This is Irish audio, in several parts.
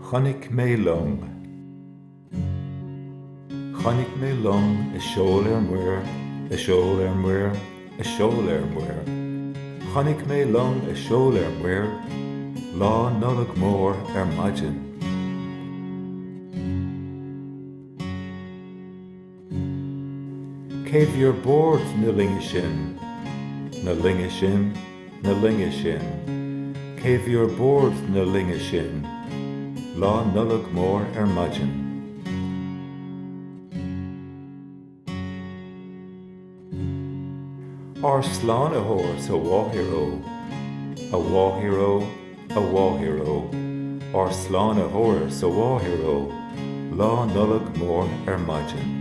Chonaic Mé Long. Chonaic Mé Long is seoladh muir, is seoladh muir, is seoladh muir. Chonaic Mé Long is seoladh muir, lá nullag mór maidin. Céimh your board na linge sin, na linge sin, na linge sin. Céimh your board na linge sin, lá nullag mór maidin. Ar slán a hóir sa bháthíró, a bháthíró, a bháthíró. Ar slán a hóir sa bháthíró, lá nullag mór maidin.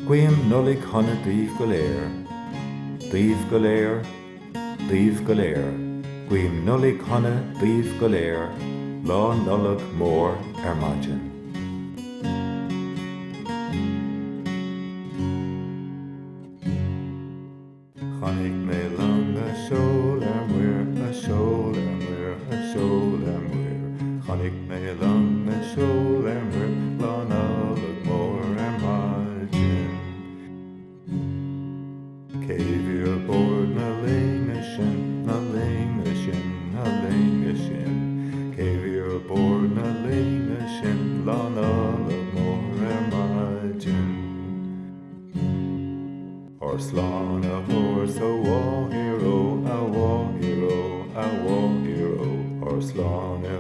Guim nullig honna díomh go léir, díomh go léir, díomh go léir. Guim nullig honna díomh go léir, lá nullag mór maidin. Chonaic Mé Long a seoladh muir, a seoladh muir, a seoladh muir. Chonaic Mé Long a seoladh muir, lá nullag mór maidin. Céimh your board na linge sin, na linge sin, na linge sin. Céimh your board na linge sin, lá nullag mór maidin. Ar slán a hóir sa bháthíró, a bháthíró, a bháthíró. Ar slán a